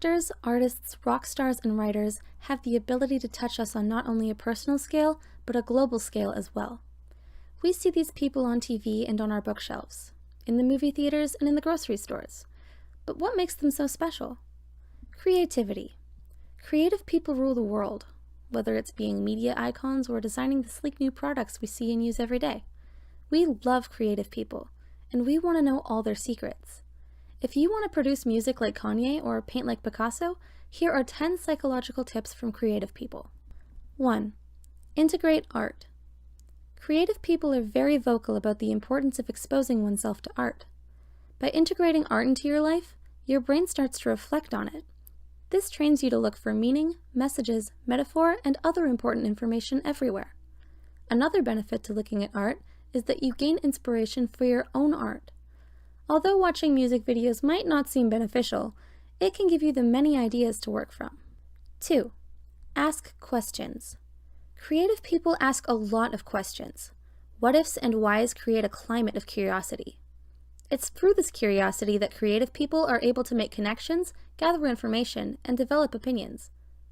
Actors, artists, rock stars, and writers have the ability to touch us on not only a personal scale, but a global scale as well. We see these people on TV and on our bookshelves, in the movie theaters and in the grocery stores. But what makes them so special? Creativity. Creative people rule the world, whether it's being media icons or designing the sleek new products we see and use every day. We love creative people, and we want to know all their secrets. If you want to produce music like Kanye or paint like Picasso, here are 10 psychological tips from creative people. 1. Integrate art. Creative people are very vocal about the importance of exposing oneself to art. By integrating art into your life, your brain starts to reflect on it. This trains you to look for meaning, messages, metaphor, and other important information everywhere. Another benefit to looking at art is that you gain inspiration for your own art. Although watching music videos might not seem beneficial, it can give you the many ideas to work from. 2. Ask questions. Creative people ask a lot of questions. What-ifs and whys create a climate of curiosity. It's through this curiosity that creative people are able to make connections, gather information, and develop opinions.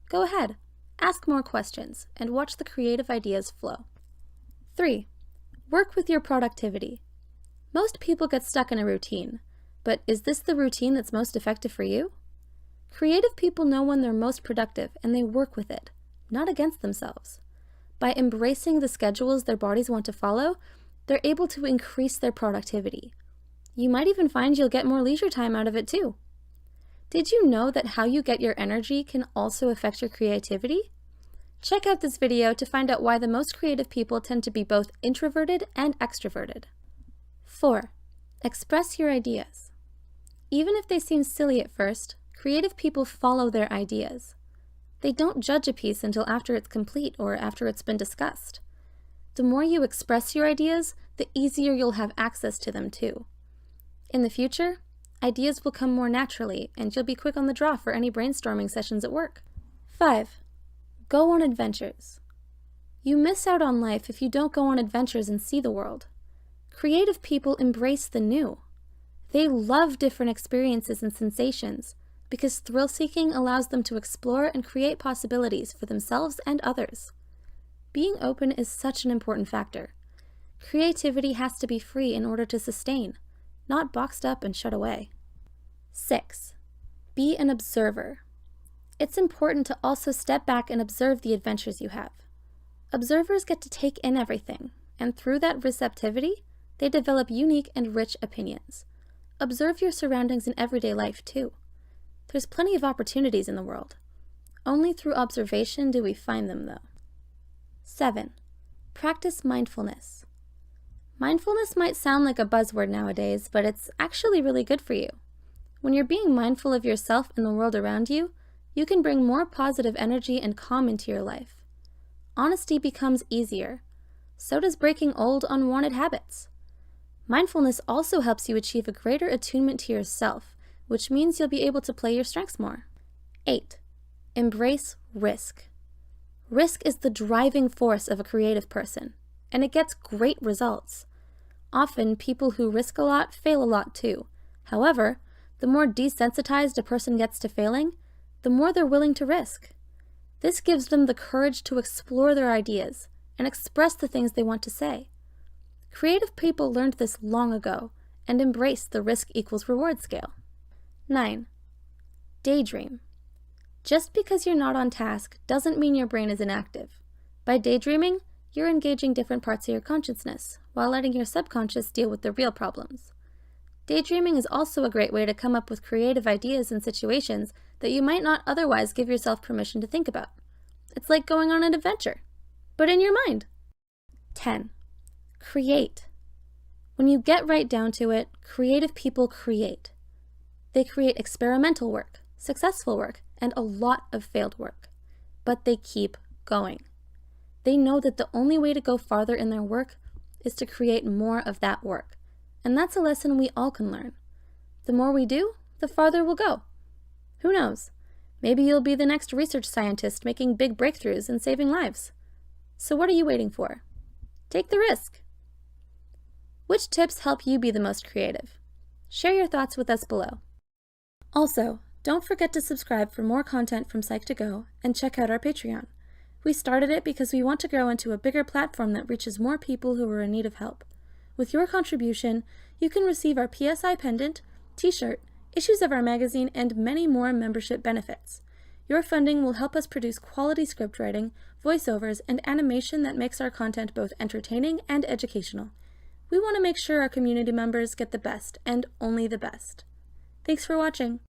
Go ahead, ask more questions, and watch the creative ideas flow. 3. Work with your productivity. Most people get stuck in a routine, but is this the routine that's most effective for you? Creative people know when they're most productive and they work with it, not against themselves. By embracing the schedules their bodies want to follow, they're able to increase their productivity. You might even find you'll get more leisure time out of it too. Did you know that how you get your energy can also affect your creativity? Check out this video to find out why the most creative people tend to be both introverted and extroverted. 4. Express your ideas. Even if they seem silly at first, creative people follow their ideas. They don't judge a piece until after it's complete or after it's been discussed. The more you express your ideas, the easier you'll have access to them too. In the future, ideas will come more naturally and you'll be quick on the draw for any brainstorming sessions at work. 5. Go on adventures. You miss out on life if you don't go on adventures and see the world. Creative people embrace the new. They love different experiences and sensations because thrill-seeking allows them to explore and create possibilities for themselves and others. Being open is such an important factor. Creativity has to be free in order to sustain, not boxed up and shut away. 6. Be an observer. It's important to also step back and observe the adventures you have. Observers get to take in everything, and through that receptivity, they develop unique and rich opinions. Observe your surroundings in everyday life too. There's plenty of opportunities in the world. Only through observation do we find them though. 7. Practice mindfulness. Mindfulness might sound like a buzzword nowadays, but it's actually really good for you. When you're being mindful of yourself and the world around you, you can bring more positive energy and calm into your life. Honesty becomes easier. So does breaking old, unwanted habits. Mindfulness also helps you achieve a greater attunement to yourself, which means you'll be able to play your strengths more. 8. Embrace risk. Risk is the driving force of a creative person, and it gets great results. Often, people who risk a lot fail a lot too. However, the more desensitized a person gets to failing, the more they're willing to risk. This gives them the courage to explore their ideas and express the things they want to say. Creative people learned this long ago and embraced the risk equals reward scale. 9. Daydream. Just because you're not on task doesn't mean your brain is inactive. By daydreaming, you're engaging different parts of your consciousness while letting your subconscious deal with the real problems. Daydreaming is also a great way to come up with creative ideas and situations that you might not otherwise give yourself permission to think about. It's like going on an adventure, but in your mind. 10. Create. When you get right down to it, creative people create. They create experimental work, successful work, and a lot of failed work. But they keep going. They know that the only way to go farther in their work is to create more of that work. And that's a lesson we all can learn. The more we do, the farther we'll go. Who knows? Maybe you'll be the next research scientist making big breakthroughs and saving lives. So what are you waiting for? Take the risk. Which tips help you be the most creative? Share your thoughts with us below. Also, Don't forget to subscribe for more content from Psych2Go and check out our Patreon. We started it because we want to grow into a bigger platform that reaches more people who are in need of help. With your contribution, you can receive our PSI pendant, t-shirt, issues of our magazine, and many more membership benefits. Your funding will help us produce quality script writing, voiceovers, and animation that makes our content both entertaining and educational. We want to make sure our community members get the best, and only the best. Thanks for watching.